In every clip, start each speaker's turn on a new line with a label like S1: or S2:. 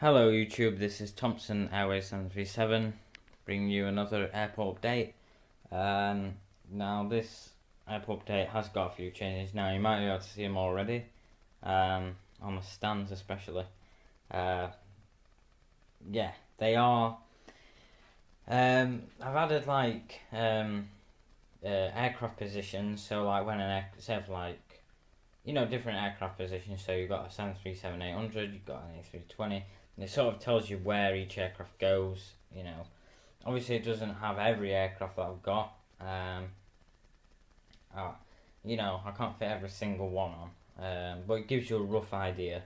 S1: Hello YouTube, this is Thompson Airways 737 bringing you another airport update. Now this airport update has got a few changes. Now you might be able to see them already, on the stands especially. Yeah, they are. I've added aircraft positions, so like when say for different aircraft positions, so you've got a 737-800, you've got an A320, and it sort of tells you where each aircraft goes, Obviously it doesn't have every aircraft that I've got, I can't fit every single one on, but it gives you a rough idea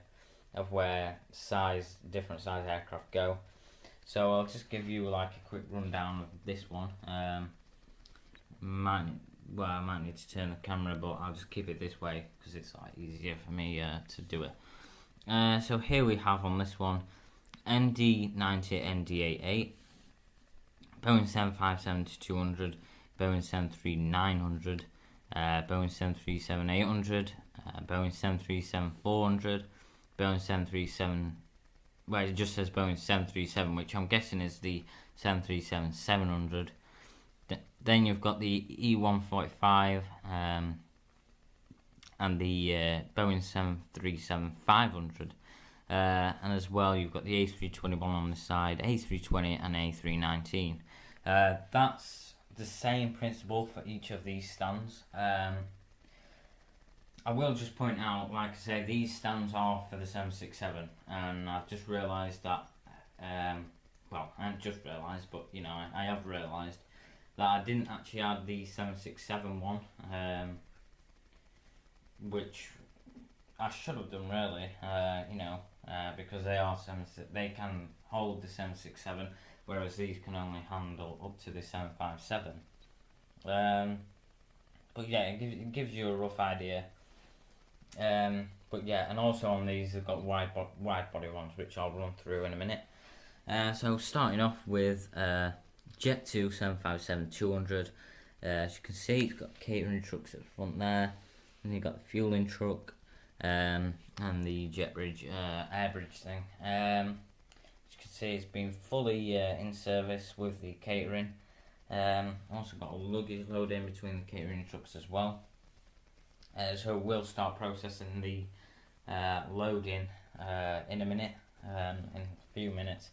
S1: of where different size aircraft go. So I'll just give you a quick rundown of this one. I might need to turn the camera, but I'll just keep it this way because it's easier for me to do it. So here we have on this one ND90 ND88, Boeing 757-200, Boeing 737-900, Boeing 737-800, Boeing 737-400, Boeing 737. Well, it just says Boeing 737, which I'm guessing is the 737-700. Then you've got the E145 and the Boeing 737-500. And as well, you've got the A321 on the side, A320 and A319. That's the same principle for each of these stands. I will just point out, like I say, these stands are for the 767, and I've just realised that, I haven't just realised, but I have realised that I didn't actually add the 767 one, which I should have done really, because they can hold the 767, whereas these can only handle up to the 757. But yeah, it gives you a rough idea. But yeah, and also on these they've got wide body ones, which I'll run through in a minute. So starting off with Jet 2 757-200. As you can see, it's got catering trucks at the front there, and you've got the fueling truck, and the jet bridge, air bridge thing. As you can see, it's been fully in service with the catering. Also got a luggage load in between the catering trucks as well. So we'll start processing the loading in a minute, in a few minutes.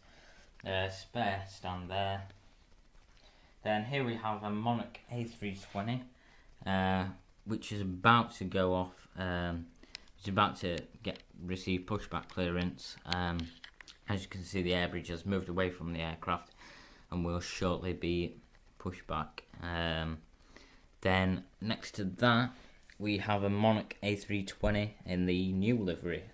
S1: Spare stand there. Then here we have a Monarch A320, which is about to go off. It's about to receive pushback clearance. As you can see, the air bridge has moved away from the aircraft and will shortly be pushed back. Then next to that, we have a Monarch A320 in the new livery.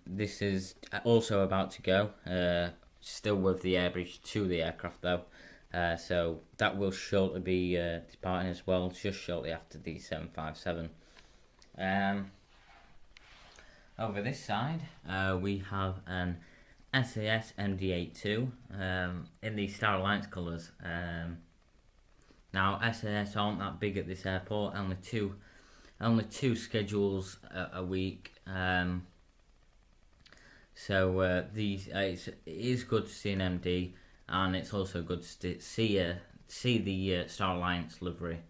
S1: This is also about to go, still with the air bridge to the aircraft though, so that will shortly be departing as well, just shortly after the 757. Over this side, we have an SAS MD82 in the Star Alliance colours. Now SAS aren't that big at this airport, only two schedules a week. So it is good to see an MD, and it's also good to see the Star Alliance livery.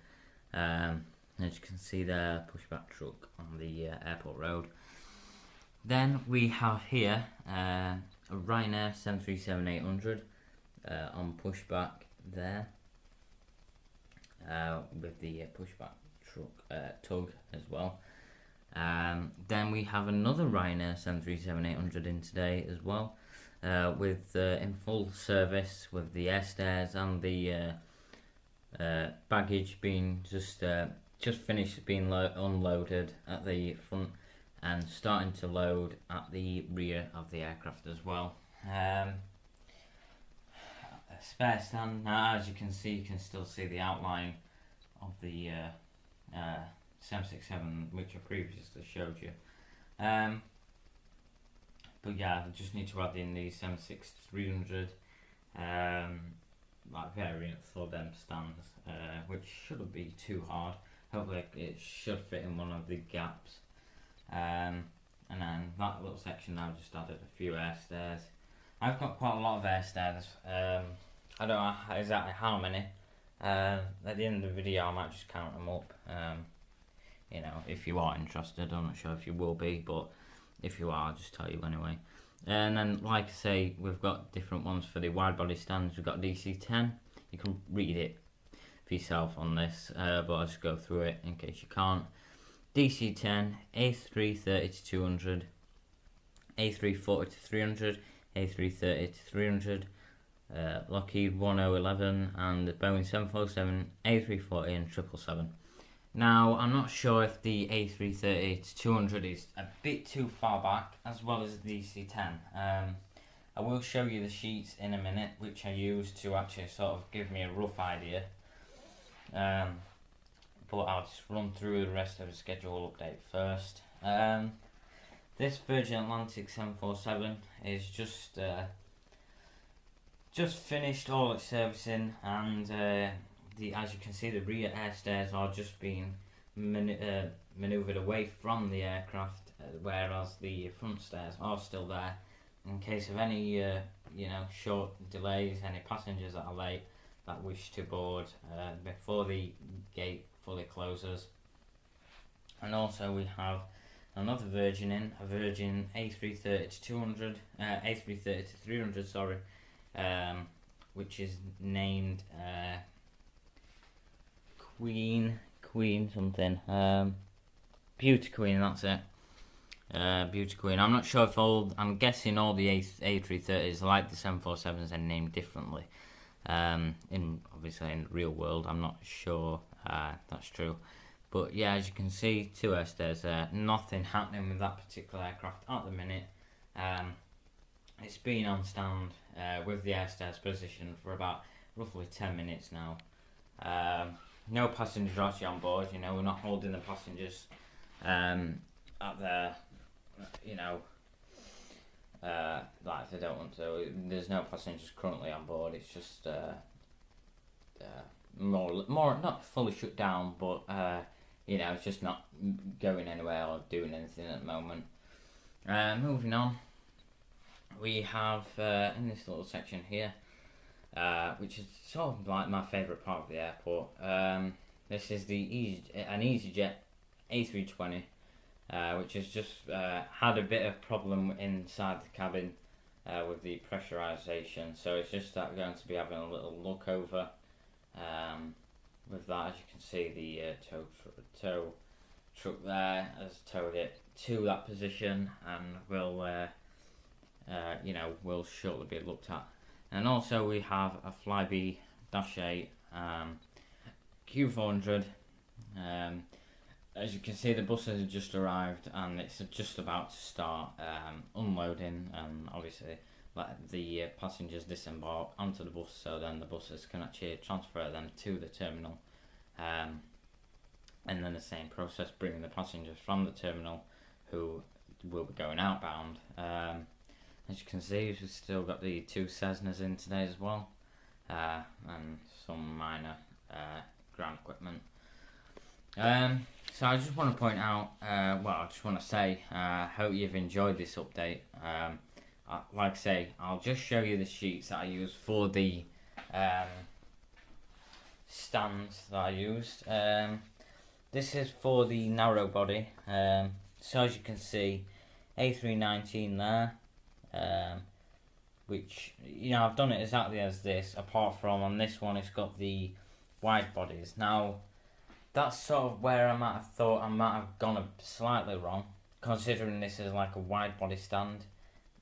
S1: As you can see there, pushback truck on the airport road. Then we have here a Ryanair 737-800 on pushback there, with the pushback truck tug as well. Then we have another Ryanair 737-800 in today as well, with in full service with the air stairs and the baggage being just finished being unloaded at the front and starting to load at the rear of the aircraft as well. A spare stand. Now, as you can see, you can still see the outline of the 767, which I previously showed you. But yeah, I just need to add in the 76300 variant for them stands, which shouldn't be too hard. Hopefully it should fit in one of the gaps. And then that little section now, just added a few air stairs. I've got quite a lot of air stairs. I don't know exactly how many. At the end of the video I might just count them up. You know, if you are interested. I'm not sure if you will be, but if you are, I'll just tell you anyway. And then, like I say, we've got different ones for the wide body stands. We've got DC10. You can read it for yourself on this, but I'll just go through it in case you can't. DC10, A330 to 200, A340 to 300, A330 to 300, Lockheed 1011, and the Boeing 747, A340 and 777. Now, I'm not sure if the A330 to 200 is a bit too far back, as well as the DC10. I will show you the sheets in a minute, which I use to actually sort of give me a rough idea. But I'll just run through the rest of the schedule update first. This Virgin Atlantic 747 is just finished all its servicing, and as you can see, the rear air stairs are just being manoeuvred away from the aircraft, whereas the front stairs are still there in case of any you know, short delays, any passengers that are late that wish to board before the gate fully closes. And also we have another Virgin a Virgin A330 to 200, A330 to 300, sorry, which is named Queen something, Beauty Queen, that's it. Beauty Queen. I'm not sure if I'm guessing all the A330s, like the 747s, are named differently. Obviously in the real world, I'm not sure that's true. But yeah, as you can see, 2 air stairs there. Nothing happening with that particular aircraft at the minute. It's been on stand with the air stairs positioned for about roughly 10 minutes now. No passengers are actually on board. You know, we're not holding the passengers at their, you know, like if they don't want to. There's no passengers currently on board. It's just more not fully shut down, but you know, it's just not going anywhere or doing anything at the moment. Moving on, we have in this little section here, which is sort of like my favourite part of the airport. This is an EasyJet A320, which has just had a bit of problem inside the cabin with the pressurisation, so it's just going to be having a little look over with that. As you can see, the tow truck there has towed it to that position, and will you know, will shortly be looked at. And also we have a Flybe -8 Q400. As you can see, the buses have just arrived, and it's just about to start unloading, and obviously let the passengers disembark onto the bus, so then the buses can actually transfer them to the terminal, and then the same process bringing the passengers from the terminal who will be going outbound. As you can see, we've still got the 2 Cessnas in today as well, and some minor ground equipment. So I just want to point out, I just want to say, hope you've enjoyed this update. Like I say, I'll just show you the sheets that I use for the stands that I used. This is for the narrow body. So as you can see, A319 there, which, you know, I've done it exactly as this, apart from on this one it's got the wide bodies. Now, that's sort of where I might have thought I might have gone slightly wrong, considering this is like a wide body stand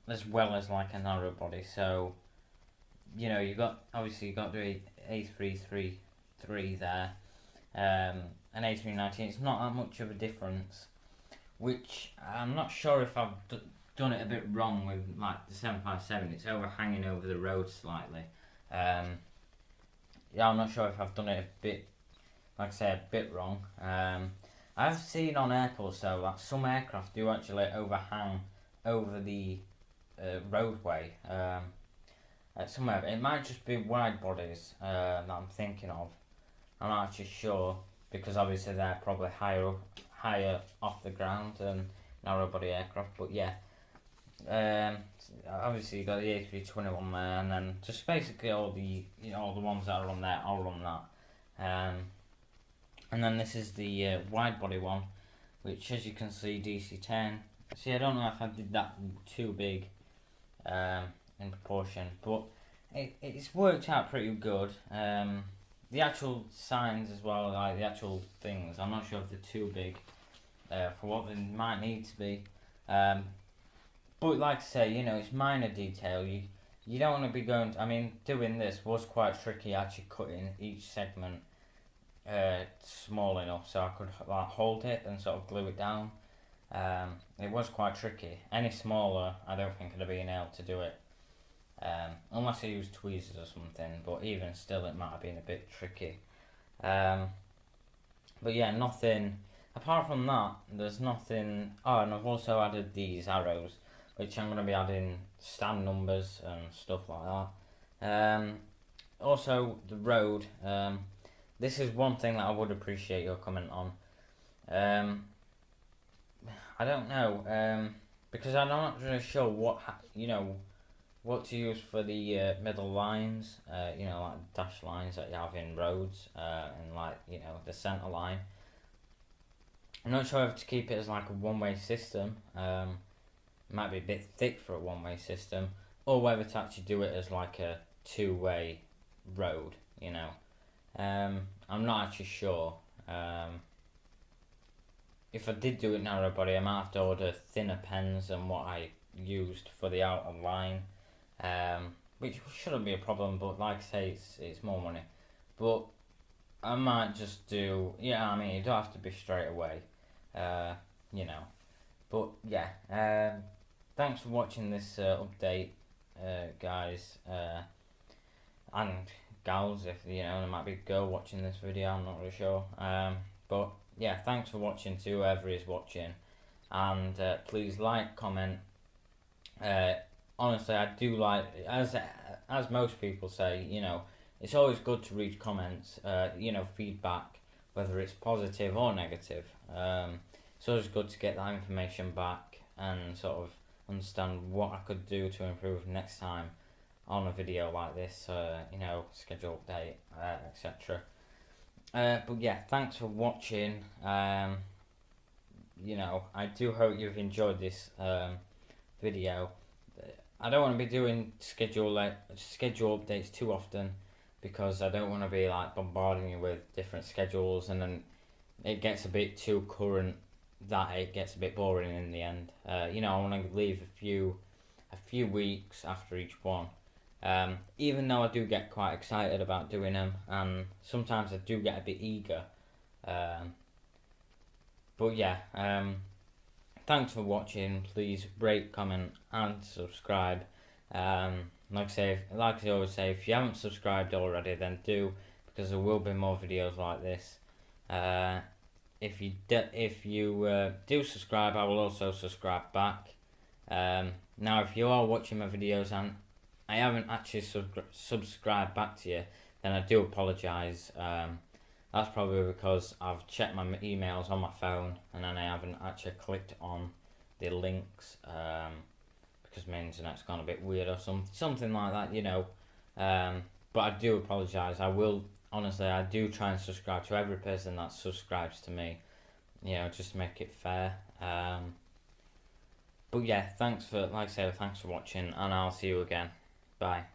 S1: as well as like a narrow body. So, you know, you got the A333 there, and A319. It's not that much of a difference, which I'm not sure if I've done it a bit wrong with like the 757. It's overhanging over the road slightly. Yeah, I'm not sure if I've done it a bit, like I say, a bit wrong. I've seen on airports though that some aircraft do actually overhang over the roadway. Somewhere it might just be wide bodies that I'm thinking of. I'm not actually sure, because obviously they're probably higher off the ground than narrow body aircraft. But yeah, Obviously you got the A321 there, and then just basically all the all the ones that are on there, I'll run that. And then this is the wide body one, which as you can see DC-10. See, I don't know if I did that too big in proportion, but it's worked out pretty good. The actual signs as well, like the actual things, I'm not sure if they're too big for what they might need to be. But like I say, it's minor detail. You don't want to be going. I mean, doing this was quite tricky. Actually, cutting each segment small enough so I could like hold it and sort of glue it down. It was quite tricky. Any smaller, I don't think I'd have been able to do it. Unless I used tweezers or something, but even still it might have been a bit tricky. But yeah, nothing, apart from that, there's nothing. Oh, and I've also added these arrows, which I'm going to be adding stand numbers and stuff like that. Also, the road, this is one thing that I would appreciate your comment on. I don't know, because I'm not really sure what to use for the middle lines, like dash lines that you have in roads, and like, the centre line. I'm not sure if to keep it as like a one-way system, might be a bit thick for a one-way system, or whether to actually do it as like a two-way road, I'm not actually sure. If I did do it narrow body, I might have to order thinner pens than what I used for the outer line, which shouldn't be a problem, but like I say, it's more money. But I might just do, you don't have to be straight away, But yeah, thanks for watching this update, guys, and gals, if there might be a girl watching this video, I'm not really sure. But yeah, thanks for watching to whoever is watching, and please like, comment. Honestly, I do like, as most people say, it's always good to read comments, feedback, whether it's positive or negative. It's always good to get that information back and sort of understand what I could do to improve next time on a video like this, schedule update, etc. But yeah, thanks for watching. I do hope you've enjoyed this video. I don't want to be doing schedule updates too often, because I don't want to be like bombarding you with different schedules, and then it gets a bit too current that it gets a bit boring in the end. I want to leave a few weeks after each one. Even though I do get quite excited about doing them, and sometimes I do get a bit eager. But yeah, thanks for watching. Please rate, comment, and subscribe. Like I always say, if you haven't subscribed already, then do, because there will be more videos like this. If you do subscribe, I will also subscribe back. Now, if you are watching my videos and I haven't actually subscribed back to you, then I do apologise. That's probably because I've checked my emails on my phone and then I haven't actually clicked on the links, because my internet's gone a bit weird or something like that, But I do apologise. Honestly, I do try and subscribe to every person that subscribes to me, just to make it fair. But yeah, thanks for watching, and I'll see you again. Bye.